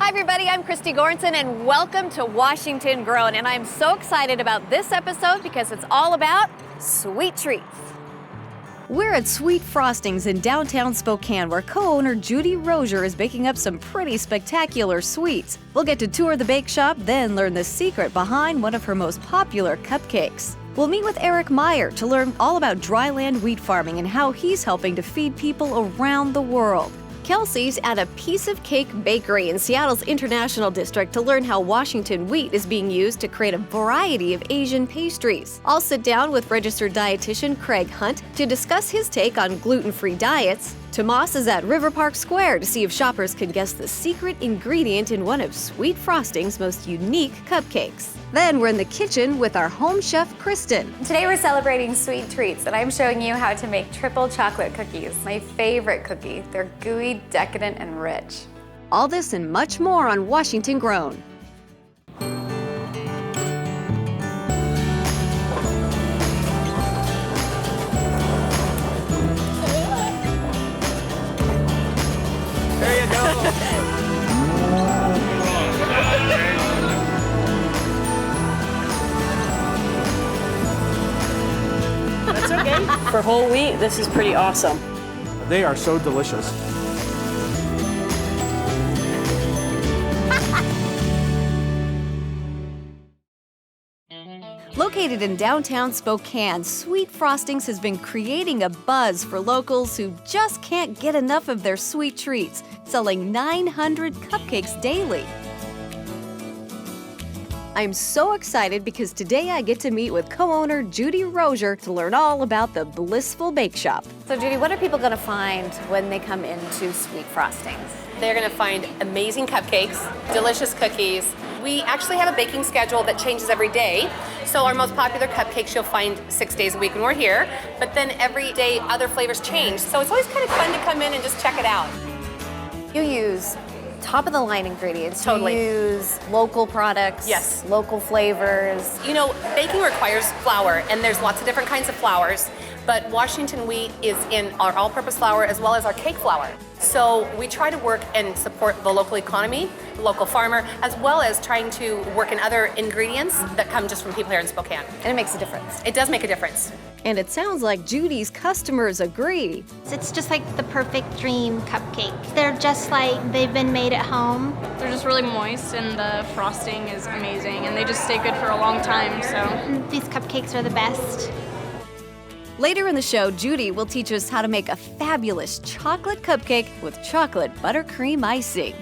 Hi everybody, I'm Christy Goranson and welcome to Washington Grown. And I'm so excited about this episode because it's all about sweet treats. We're at Sweet Frostings in downtown Spokane where co-owner Judy Rozier is baking up some pretty spectacular sweets. We'll get to tour the bake shop, then learn the secret behind one of her most popular cupcakes. We'll meet with Maier to learn all about dryland wheat farming and how he's helping to feed people around the world. Kelsey's at a Piece of Cake bakery in Seattle's International District to learn how Washington wheat is being used to create a variety of Asian pastries. I'll sit down with registered dietitian Craig Hunt to discuss his take on gluten-free diets. Tomas is at River Park Square to see if shoppers can guess the secret ingredient in one of Sweet Frosting's most unique cupcakes. Then we're in the kitchen with our home chef, Kristen. Today we're celebrating sweet treats, and I'm showing you how to make triple chocolate cookies. My favorite cookie. They're gooey, decadent, and rich. All this and much more on Washington Grown. There you go. That's okay. For whole wheat, this is pretty awesome. They are so delicious. Located in downtown Spokane, Sweet Frostings has been creating a buzz for locals who just can't get enough of their sweet treats, selling 900 cupcakes daily. I'm so excited because today I get to meet with co-owner Judy Rozier to learn all about the Blissful Bakeshop. So Judy, what are people going to find when they come into Sweet Frostings? They're going to find amazing cupcakes, delicious cookies. We actually have a baking schedule that changes every day. So our most popular cupcakes you'll find 6 days a week when we're here, but then every day other flavors change. So it's always kind of fun to come in and just check it out. You use top-of-the-line ingredients. Totally. You use local products. Yes. Local flavors. You know, baking requires flour, and there's lots of different kinds of flours, but Washington wheat is in our all-purpose flour as well as our cake flour. So we try to work and support the local economy, the local farmer, as well as trying to work in other ingredients that come just from people here in Spokane. And it makes a difference. It does make a difference. And it sounds like Judy's customers agree. It's just like the perfect dream cupcake. They're just like they've been made at home. They're just really moist and the frosting is amazing and they just stay good for a long time, so. These cupcakes are the best. Later in the show, Judy will teach us how to make a fabulous chocolate cupcake with chocolate buttercream icing.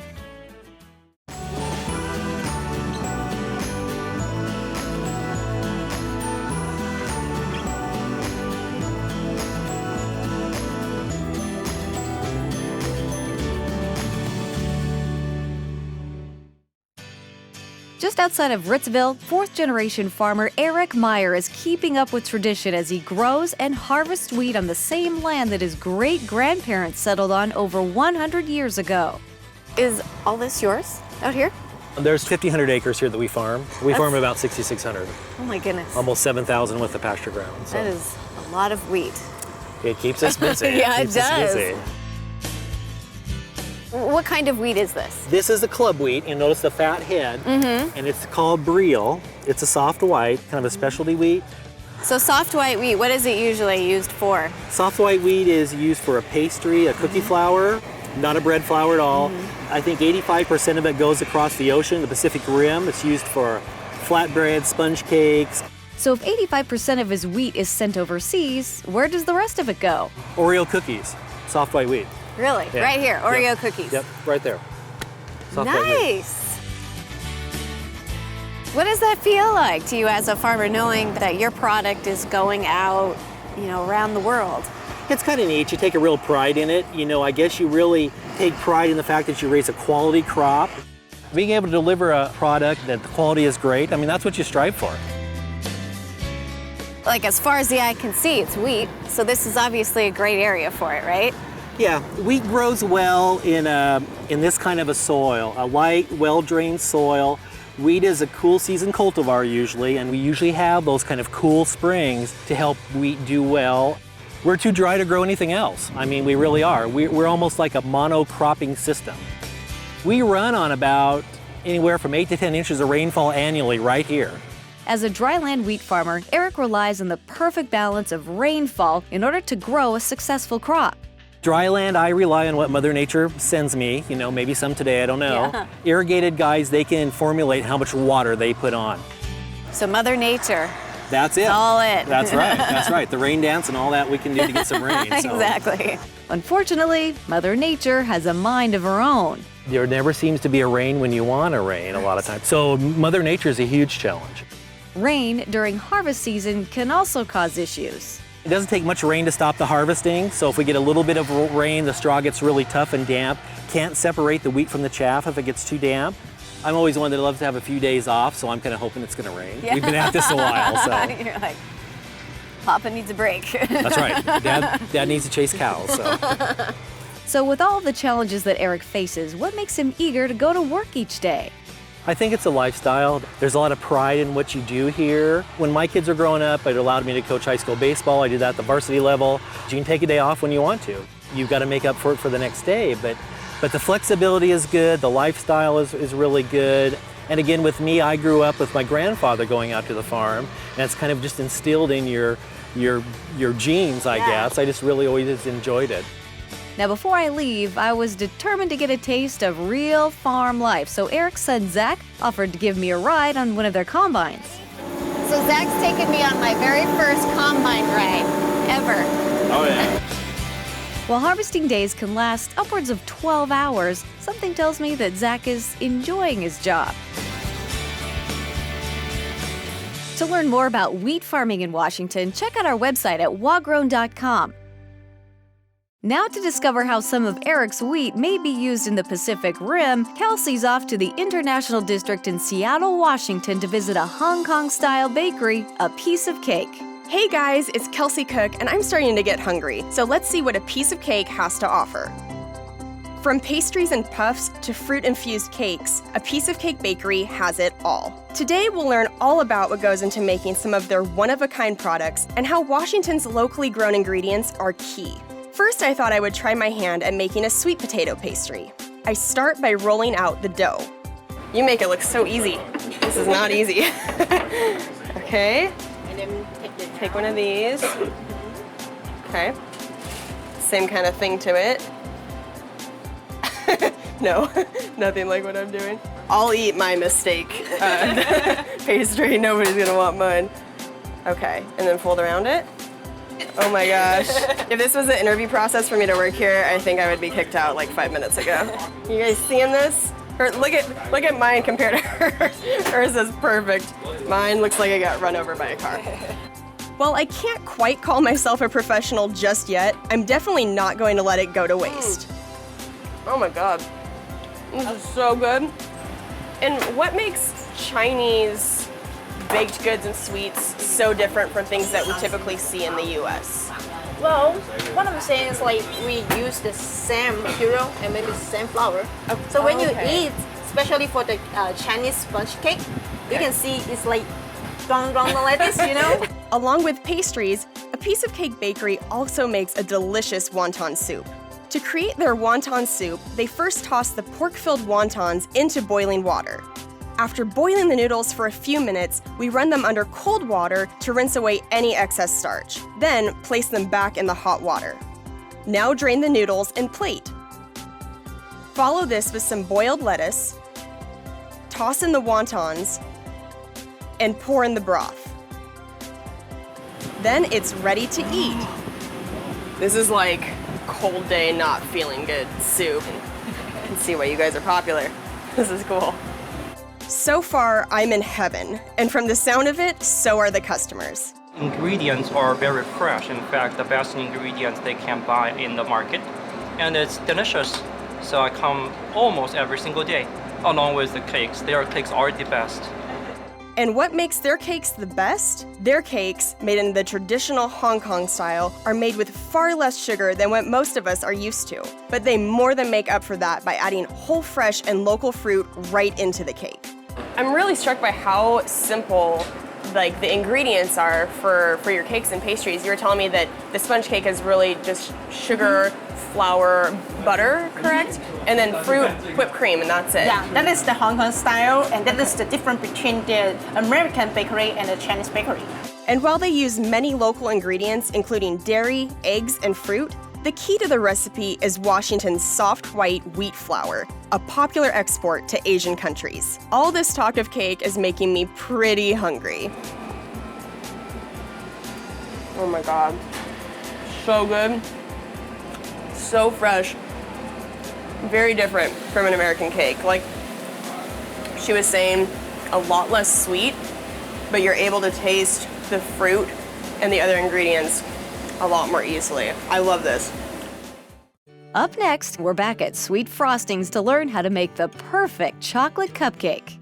Just outside of Ritzville, fourth-generation farmer Meyer is keeping up with tradition as he grows and harvests wheat on the same land that his great-grandparents settled on over 100 years ago. Is all this yours out here? There's 1,500 acres here that we farm. We farm about 6,600. Oh my goodness. Almost 7,000 with the pasture ground. So That is a lot of wheat. it keeps us busy. Yeah, it keeps us does. busy. What kind of wheat is this? This is the club wheat. You notice the fat head, and it's called Brielle. It's a soft white, kind of a specialty wheat. So soft white wheat, what is it usually used for? Soft white wheat is used for a pastry, a cookie flour, not a bread flour at all. I think 85% of it goes across the ocean, the Pacific Rim. It's used for flatbread, sponge cakes. So if 85% of his wheat is sent overseas, where does the rest of it go? Oreo cookies, soft white wheat. Really? Yeah. Right here, Oreo Yep. cookies. Yep, right there. Soft white wheat. Nice. What does that feel like to you as a farmer, knowing that your product is going out, around the world? It's kind of neat. You take a real pride in it. I guess you really take pride in the fact that you raise a quality crop. Being able to deliver a product that the quality is great, that's what you strive for. Like as far as the eye can see, it's wheat. So this is obviously a great area for it, right? Yeah, wheat grows well in this kind of a soil, a light, well-drained soil. Wheat is a cool season cultivar usually, and we usually have those kind of cool springs to help wheat do well. We're too dry to grow anything else. We really are. We're almost like a monocropping system. We run on about anywhere from 8 to 10 inches of rainfall annually right here. As a dryland wheat farmer, Eric relies on the perfect balance of rainfall in order to grow a successful crop. Dryland, I rely on what Mother Nature sends me, maybe some today, I don't know. Yeah. Irrigated guys, they can formulate how much water they put on. So Mother Nature, That's it. all it. That's right, that's right. The rain dance and all that we can do to get some rain. So. Exactly. Unfortunately, Mother Nature has a mind of her own. There never seems to be a rain when you want a rain a lot of times. So Mother Nature is a huge challenge. Rain during harvest season can also cause issues. It doesn't take much rain to stop the harvesting, so if we get a little bit of rain, the straw gets really tough and damp. Can't separate the wheat from the chaff if it gets too damp. I'm always one that loves to have a few days off, so I'm kind of hoping it's going to rain. Yeah. We've been at this a while, so. You're like, Papa needs a break. That's right. Dad needs to chase cows, so. So with all the challenges that Eric faces, what makes him eager to go to work each day? I think it's a lifestyle. There's a lot of pride in what you do here. When my kids were growing up, it allowed me to coach high school baseball. I did that at the varsity level. You can take a day off when you want to. You've got to make up for it for the next day, but the flexibility is good, the lifestyle is really good. And again, with me, I grew up with my grandfather going out to the farm, and it's kind of just instilled in your genes, I guess. I just really always enjoyed it. Now, before I leave, I was determined to get a taste of real farm life, so Eric's son, Zach, offered to give me a ride on one of their combines. So Zach's taken me on my very first combine ride ever. Oh, yeah. While harvesting days can last upwards of 12 hours, something tells me that Zach is enjoying his job. To learn more about wheat farming in Washington, check out our website at washingtongrown.com. Now to discover how some of Eric's wheat may be used in the Pacific Rim, Kelsey's off to the International District in Seattle, Washington to visit a Hong Kong-style bakery, A Piece of Cake. Hey guys, it's Kelsey Cook, and I'm starting to get hungry, so let's see what A Piece of Cake has to offer. From pastries and puffs to fruit-infused cakes, A Piece of Cake Bakery has it all. Today, we'll learn all about what goes into making some of their one-of-a-kind products and how Washington's locally grown ingredients are key. First, I thought I would try my hand at making a sweet potato pastry. I start by rolling out the dough. You make it look so easy. This is not easy. Okay. And then take one of these. Okay. Same kind of thing to it. No, nothing like what I'm doing. I'll eat my mistake pastry. Nobody's gonna want mine. Okay, and then fold around it. Oh my gosh. If this was an interview process for me to work here, I think I would be kicked out like 5 minutes ago. You guys seeing this? Look at mine compared to hers. Hers is perfect. Mine looks like I got run over by a car. While I can't quite call myself a professional just yet, I'm definitely not going to let it go to waste. Oh my God. This is so good. And what makes Chinese baked goods and sweets so different from things that we typically see in the US? Well, what I'm saying is like we use the same material and maybe the same flour. So when you eat, especially for the Chinese sponge cake, you can see it's like round like this, you know? Along with pastries, A Piece of Cake Bakery also makes a delicious wonton soup. To create their wonton soup, they first toss the pork-filled wontons into boiling water. After boiling the noodles for a few minutes, we run them under cold water to rinse away any excess starch. Then place them back in the hot water. Now drain the noodles and plate. Follow this with some boiled lettuce, toss in the wontons, and pour in the broth. Then it's ready to eat. This is like cold day not feeling good soup. I can see why you guys are popular. This is cool. So far, I'm in heaven, and from the sound of it, so are the customers. Ingredients are very fresh. In fact, the best ingredients they can buy in the market. And it's delicious, so I come almost every single day, along with the cakes. Their cakes are the best. And what makes their cakes the best? Their cakes, made in the traditional Hong Kong style, are made with far less sugar than what most of us are used to. But they more than make up for that by adding whole fresh and local fruit right into the cake. I'm really struck by how simple like the ingredients are for your cakes and pastries. You were telling me that the sponge cake is really just sugar, flour, butter, correct? And then fruit, whipped cream, and that's it. Yeah, that is the Hong Kong style, and that is the difference between the American bakery and the Chinese bakery. And while they use many local ingredients, including dairy, eggs, and fruit, the key to the recipe is Washington's soft white wheat flour, a popular export to Asian countries. All this talk of cake is making me pretty hungry. Oh my God. So good. So fresh. Very different from an American cake. Like she was saying, a lot less sweet, but you're able to taste the fruit and the other ingredients a lot more easily. I love this. Up next, we're back at Sweet Frostings to learn how to make the perfect chocolate cupcake.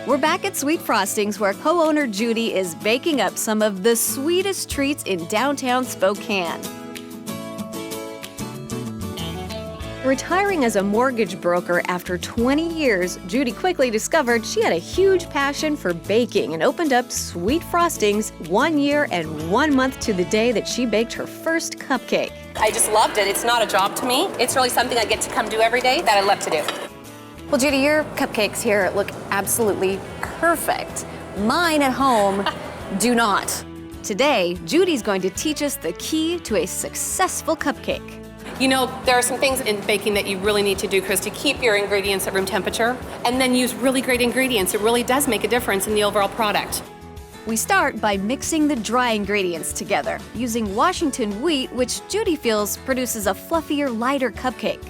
We're back at Sweet Frostings, where co-owner Judy is baking up some of the sweetest treats in downtown Spokane. Retiring as a mortgage broker after 20 years, Judy quickly discovered she had a huge passion for baking and opened up Sweet Frostings 1 year and 1 month to the day that she baked her first cupcake. I just loved it. It's not a job to me. It's really something I get to come do every day that I love to do. Well, Judy, your cupcakes here look absolutely perfect. Mine at home do not. Today, Judy's going to teach us the key to a successful cupcake. You know, there are some things in baking that you really need to do, Chris, to keep your ingredients at room temperature and then use really great ingredients. It really does make a difference in the overall product. We start by mixing the dry ingredients together, using Washington wheat, which Judy feels produces a fluffier, lighter cupcake.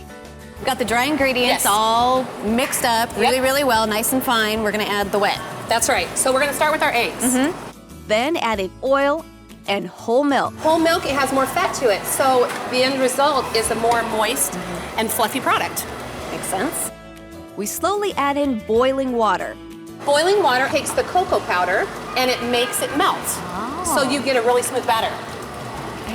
We've got the dry ingredients all mixed up really well, nice and fine. We're gonna add the wet. That's right. So we're gonna start with our eggs. Then add in oil and whole milk. Whole milk, it has more fat to it, so the end result is a more moist and fluffy product. Makes sense. We slowly add in boiling water. Boiling water takes the cocoa powder and it makes it melt. So you get a really smooth batter.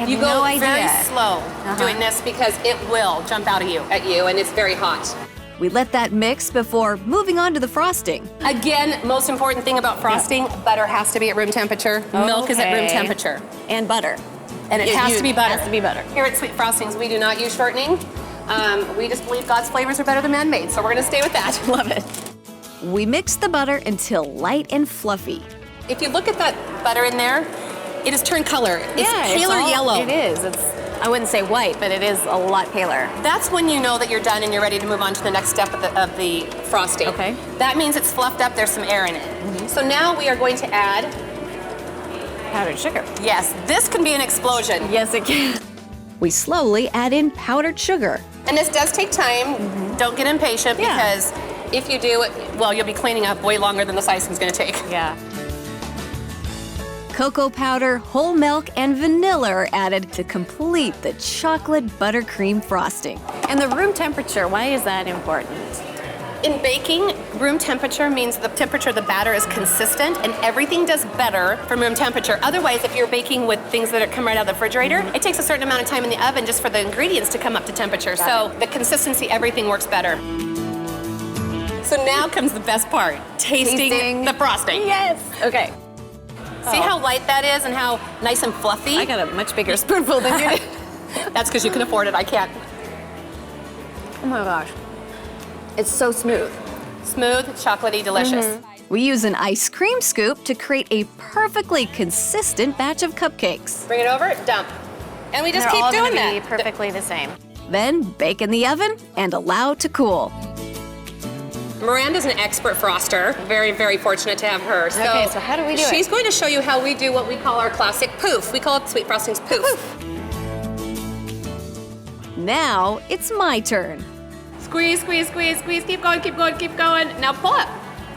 You go very slow doing this because it will jump out at you and it's very hot. We let that mix before moving on to the frosting. Again, most important thing about frosting, butter has to be at room temperature. Milk is at room temperature. And butter. And it has to be butter. Has to be butter. Here at Sweet Frostings, we do not use shortening. We just believe God's flavors are better than man-made, so we're gonna stay with that. Love it. We mix the butter until light and fluffy. If you look at that butter in there, it has turned color. It's paler yellow. It is. I wouldn't say white, but it is a lot paler. That's when you know that you're done and you're ready to move on to the next step of the frosting. Okay. That means it's fluffed up, there's some air in it. So now we are going to add powdered sugar. Yes, this can be an explosion. Yes, it can. We slowly add in powdered sugar. And this does take time. Don't get impatient because if you do it, well, you'll be cleaning up way longer than this icing's gonna take. Yeah. Cocoa powder, whole milk, and vanilla are added to complete the chocolate buttercream frosting. And the room temperature, why is that important? In baking, room temperature means the temperature of the batter is consistent and everything does better from room temperature. Otherwise, if you're baking with things that come right out of the refrigerator, it takes a certain amount of time in the oven just for the ingredients to come up to temperature. So the consistency, everything works better. So now comes the best part, tasting the frosting. Yes. Okay. See how light that is and how nice and fluffy? I got a much bigger spoonful than you did. That's because you can afford it, I can't. Oh my gosh. It's so smooth. Smooth, chocolatey, delicious. We use an ice cream scoop to create a perfectly consistent batch of cupcakes. Bring it over, dump. And we just keep doing that. Be perfectly the same. Then bake in the oven and allow to cool. Miranda's an expert froster. Very, very fortunate to have her. So okay, so how do we do it? She's going to show you how we do what we call our classic poof. We call it Sweet Frostings poof. Now it's my turn. Squeeze, squeeze, squeeze, squeeze. Keep going, keep going, keep going. Now pull up.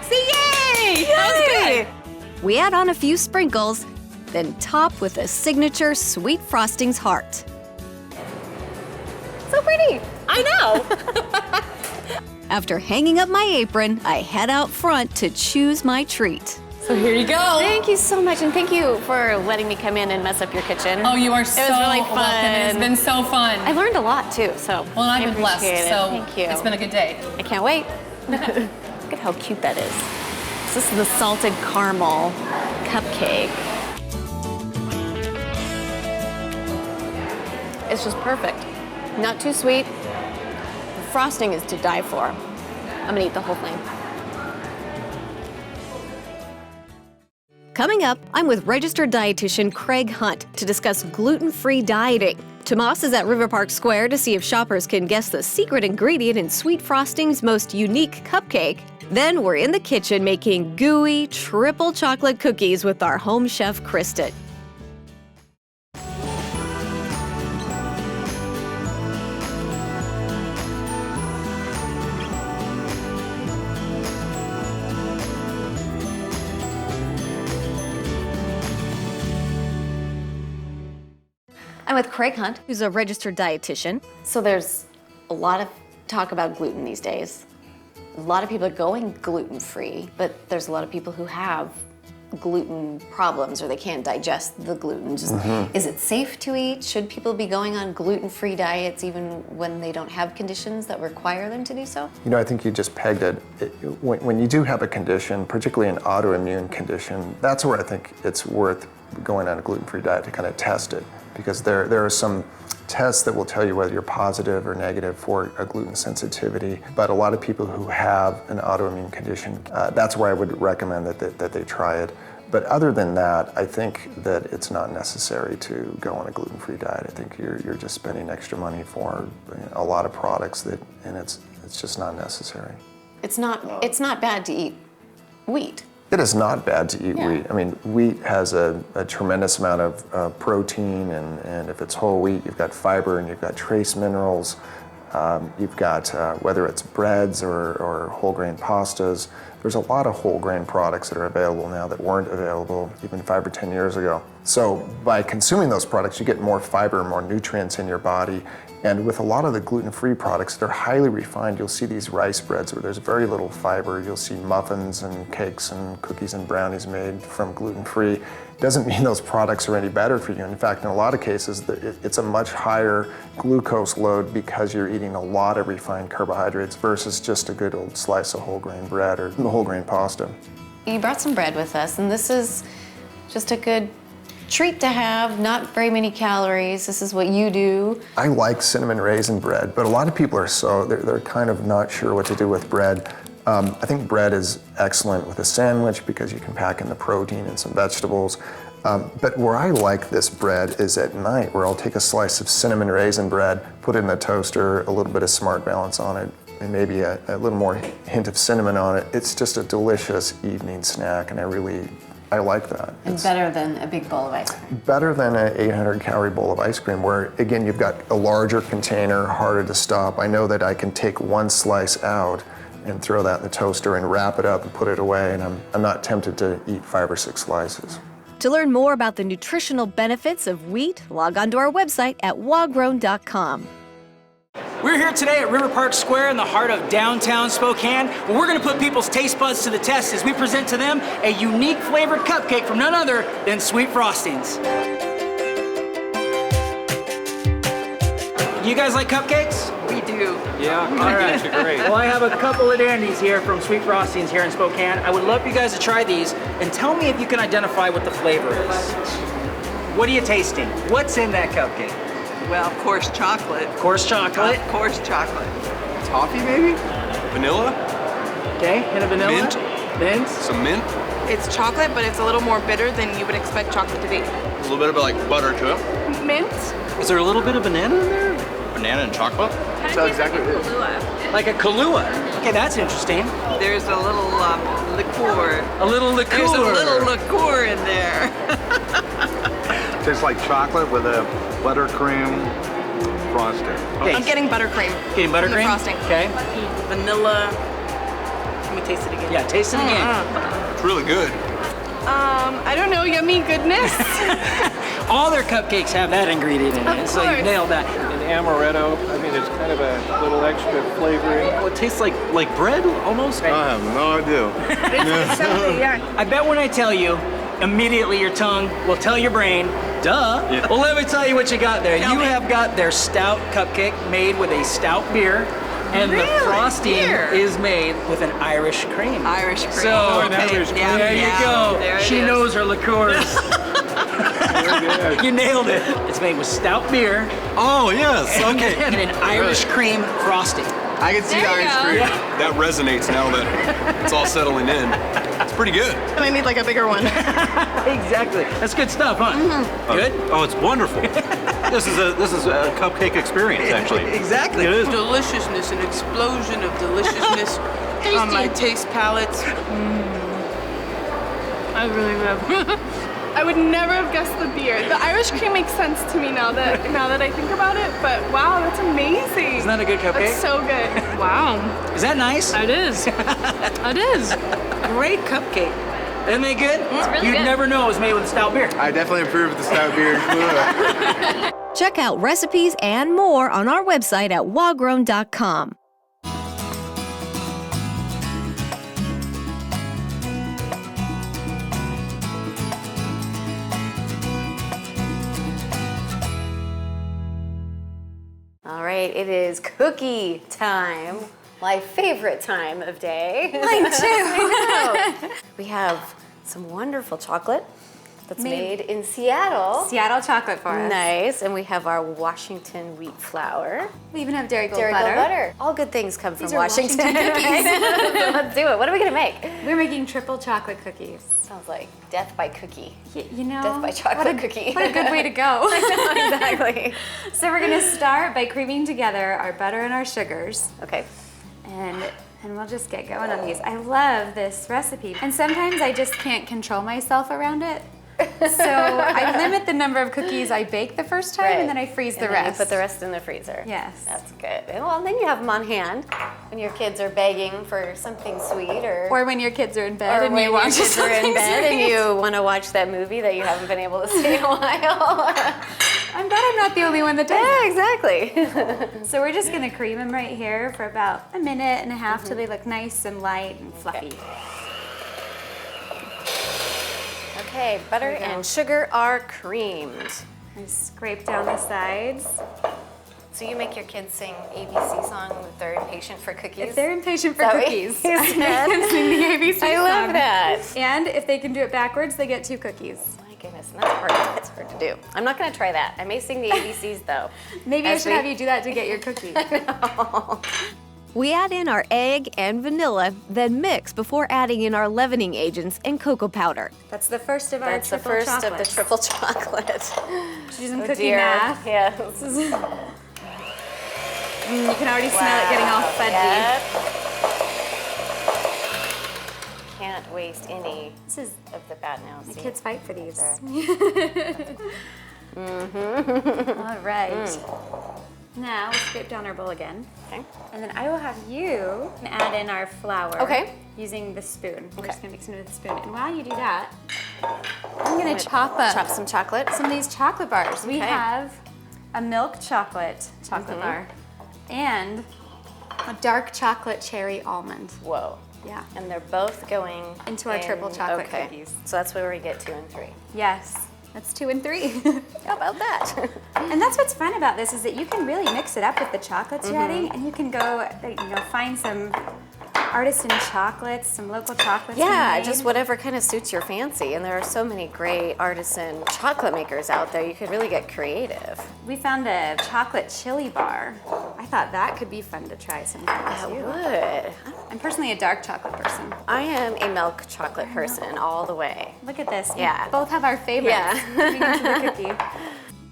See, yay! That was good. We add on a few sprinkles, then top with a signature Sweet Frostings heart. So pretty. I know. After hanging up my apron, I head out front to choose my treat. So here you go. Thank you so much, and thank you for letting me come in and mess up your kitchen. Oh, you are so It was really welcome. fun. It has been so fun. I learned a lot too, so Well, I've been blessed, appreciate it. so Thank you. it's been a good day. I can't wait. Look at how cute that is. This is the salted caramel cupcake. It's just perfect. Not too sweet. The frosting is to die for. I'm gonna eat the whole thing. Coming up, I'm with registered dietitian Craig Hunt to discuss gluten-free dieting. Tomas is at River Park Square to see if shoppers can guess the secret ingredient in Sweet Frosting's most unique cupcake. Then we're in the kitchen making gooey triple chocolate cookies with our home chef Kristen. I'm with Craig Hunt, who's a registered dietitian. So there's a lot of talk about gluten these days. A lot of people are going gluten-free, but there's a lot of people who have gluten problems or they can't digest the gluten. Is it safe to eat? Should people be going on gluten-free diets even when they don't have conditions that require them to do so? You know, I think you just pegged it. When you do have a condition, particularly an autoimmune condition, that's where I think it's worth going on a gluten-free diet to kind of test it. Because there are some tests that will tell you whether you're positive or negative for a gluten sensitivity. But a lot of people who have an autoimmune condition, that's where I would recommend that they try it. But other than that, I think that it's not necessary to go on a gluten-free diet. I think you're just spending extra money for a lot of products and it's just not necessary. It's not bad to eat wheat. It is not bad to eat wheat. I mean, wheat has a tremendous amount of protein, and if it's whole wheat, you've got fiber and you've got trace minerals. You've got, whether it's breads or whole grain pastas, there's a lot of whole grain products that are available now that weren't available even 5 or 10 years ago. So by consuming those products, you get more fiber, more nutrients in your body. And with a lot of the gluten-free products, they're highly refined. You'll see these rice breads where there's very little fiber. You'll see muffins and cakes and cookies and brownies made from gluten-free. Doesn't mean those products are any better for you. In fact, in a lot of cases, it's a much higher glucose load because you're eating a lot of refined carbohydrates versus just a good old slice of whole grain bread or whole grain pasta. You brought some bread with us, and this is just a good treat to have, not very many calories. This is what you do. I like cinnamon raisin bread, but a lot of people are they're kind of not sure what to do with bread. I think bread is excellent with a sandwich because you can pack in the protein and some vegetables. But where I like this bread is at night, where I'll take a slice of cinnamon raisin bread, put it in the toaster, a little bit of Smart Balance on it, and maybe a little more hint of cinnamon on it. It's just a delicious evening snack, and I like that. And it's better than a big bowl of ice cream. Better than an 800-calorie bowl of ice cream, where, again, you've got a larger container, harder to stop. I know that I can take one slice out and throw that in the toaster and wrap it up and put it away, and I'm not tempted to eat 5 or 6 slices. To learn more about the nutritional benefits of wheat, log on to our website at washingtongrown.com. We're here today at River Park Square in the heart of downtown Spokane, where we're going to put people's taste buds to the test as we present to them a unique flavored cupcake from none other than Sweet Frostings. You guys like cupcakes? We do. Yeah, all right. Great. Well, I have a couple of dandies here from Sweet Frostings here in Spokane. I would love you guys to try these and tell me if you can identify what the flavor is. What are you tasting? What's in that cupcake? Well, of course, chocolate. Of course, chocolate. Of course, chocolate. Toffee, maybe? Vanilla? Okay, hint of vanilla. Mint. Mint. Some mint. It's chocolate, but it's a little more bitter than you would expect chocolate to be. A little bit of like butter to it. Mint. Is there a little bit of banana in there? Banana and chocolate? That's exactly what it is. Like a Kahlua. Okay, that's interesting. There's a little liqueur. A little liqueur. There's a little liqueur in there. Tastes like chocolate with a buttercream frosting. Okay. I'm getting buttercream. Getting buttercream? The frosting. Okay. Vanilla. Let me taste it again. Yeah, taste it again. It's really good. I don't know, yummy goodness. All their cupcakes have that ingredient in it, so you nailed that. amaretto. I mean, it's kind of a little extra flavoring. Oh, it tastes like bread almost. I have no idea. I bet when I tell you, immediately your tongue will tell your brain, duh. Yeah. Well, let me tell you what you got there. Tell You me. have got their stout cupcake made with a stout beer. And the frosting is made with an Irish cream. Irish cream. So, Irish cream. there you go. There it She is. knows her liqueurs. You nailed it. It's made with stout beer. Oh yes. Okay. And an Irish cream frosting. I can see the Irish cream. That resonates now that it's all settling in. It's pretty good. And I need like a bigger one. Exactly. That's good stuff, huh? Good? Oh, it's wonderful. This is a cupcake experience, actually. Exactly. It is. Deliciousness, an explosion of deliciousness on my taste palates. I really love. I would never have guessed the beer. The Irish cream makes sense to me now that I think about it, but wow, that's amazing. Isn't that a good cupcake? That's so good. Wow. Is that nice? It is. It is. Great cupcake. Isn't they good? It's really You'd good. never know it was made with stout beer. I definitely approve of the stout beer. Check out recipes and more on our website at washingtongrown.com. All right, it is cookie time. My favorite time of day. Mine too. We have some wonderful chocolate that's Made- made in Seattle. Seattle chocolate for us. Nice, and we have our Washington wheat flour. We even have Dairy Gold Dairy butter. Gold butter. All good things come from These are Washington. Washington cookies. So let's do it. What are we gonna make? We're making triple chocolate cookies. Sounds like death by cookie. You know, Death by chocolate cookie. What a good way to go. Exactly. So we're gonna start by creaming together our butter and our sugars. Okay. And we'll just get going on these. I love this recipe. And sometimes I just can't control myself around it. So I limit the number of cookies I bake the first time, and then I freeze the And then rest. you put the rest in the freezer. Yes. That's good. And well, then you have them on hand when your kids are begging for something sweet, or when your kids are in bed or and when you your watch kids are in something bed and sweet. you want to watch that movie that you haven't been able to see in a while. I'm glad I'm not the only one that does Yeah, that. exactly. So we're just gonna cream them right here for about a minute and a half till they look nice and light and fluffy. Okay, butter There we go. and sugar are creamed. And scrape down the sides. So you make your kids sing ABC song if they're impatient for cookies? If they're impatient for Is that what cookies, you I make said? them sing the ABC I love song. that. And if they can do it backwards, they get 2 cookies. My goodness, and that's hard. That's hard to do. I'm not gonna try that. I may sing the ABCs though. Maybe I As should we- have you do that to get your cookie. We add in our egg and vanilla, then mix before adding in our leavening agents and cocoa powder. That's the first of our That's the triple first chocolates. of the triple chocolate. She's using Oh, cookie dear. math. Yes. You can already smell it getting all fudgy. Yep. Can't waste any This is of the bad now. the See? kids fight for these. Mm-hmm. All right. Now we'll scrape down our bowl again. Okay. And then I will have you add in our flour. Okay. Using the spoon. We're Okay. just gonna mix it with the spoon. And while you do that, I'm gonna chop some chocolate. Some of these chocolate bars. We Okay. have a milk chocolate bar and a dark chocolate cherry almond. Whoa. Yeah. And they're both going Into our triple chocolate okay. cookies. So that's where we get 2 and 3. Yes. That's 2 and 3. How about that? And that's what's fun about this is that you can really mix it up with the chocolates you're adding, and you can go, find some artisan chocolates, some local chocolates. Yeah, we just made. whatever kind of suits your fancy. And there are so many great artisan chocolate makers out there. You could really get creative. We found a chocolate chili bar. I thought that could be fun to try sometime That too. would. I'm personally a dark chocolate person. I am a milk chocolate person all the way. Look at this. Yeah. We both have our favorites. Yeah. Moving into the cookie.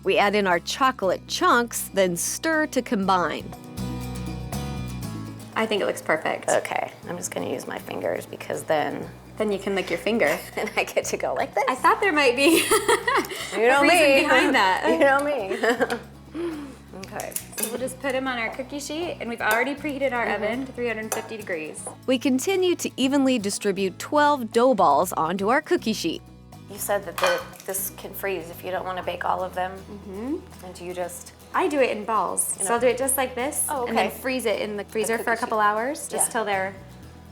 We add in our chocolate chunks, then stir to combine. I think it looks perfect. Okay, I'm just gonna use my fingers because then Then you can lick your finger. and I get to go like this. I thought there might be You know a reason me. behind that. You know me. Okay. So we'll just put them on our cookie sheet, and we've already preheated our oven to 350 degrees. We continue to evenly distribute 12 dough balls onto our cookie sheet. You said that this can freeze if you don't want to bake all of them. Mm-hmm. And do you just I do it in balls. So I'll do it just like this, Oh, and then okay. freeze it in the freezer for a cookie couple sheet. hours, just Yeah. till they're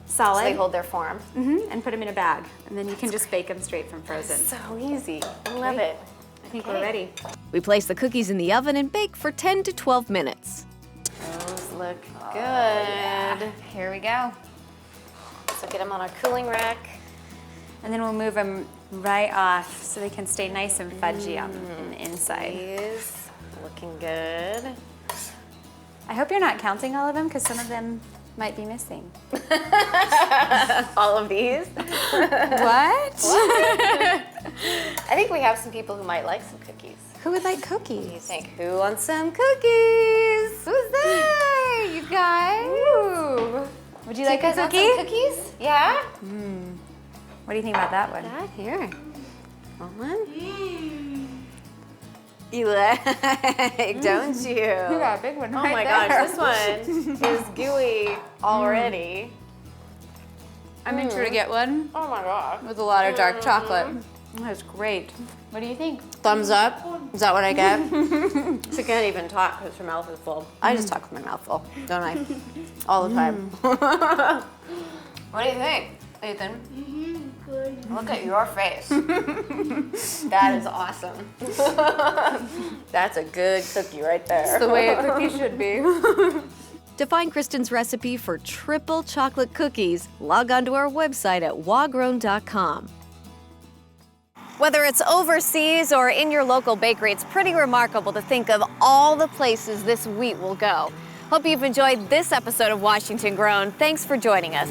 solid. So they hold their form. And put them in a bag, and then you can just bake them straight from frozen. So easy. I love it. I think we're ready. We place the cookies in the oven and bake for 10 to 12 minutes. Those look Good. Here we go. So get them on a cooling rack. And then we'll move them right off so they can stay nice and fudgy on the inside. These looking good. I hope you're not counting all of them because some of them might be missing. All of these? What? I think we have some people who might like some cookies. Who would like What do you cookies? think? Who wants some cookies? Who's there, you guys? Ooh. Would you like a guys want cookie? some cookies? Yeah? What do you think about that one? That here. One. You like, don't you? You got a big one Oh right my there. gosh, this one is gooey already. I'm in sure to get one Oh my gosh. with a lot of dark chocolate. That's great. What do you think? Thumbs up. Is that what I get? She can't even talk because her mouth is full. I just talk with my mouth full, don't I? All the time. What do you think, Ethan? Look at your face. That is awesome. That's a good cookie right there. That's the way a cookie should be. To find Kristen's recipe for triple chocolate cookies, log on to our website at washingtongrown.com. Whether it's overseas or in your local bakery, it's pretty remarkable to think of all the places this wheat will go. Hope you've enjoyed this episode of Washington Grown. Thanks for joining us.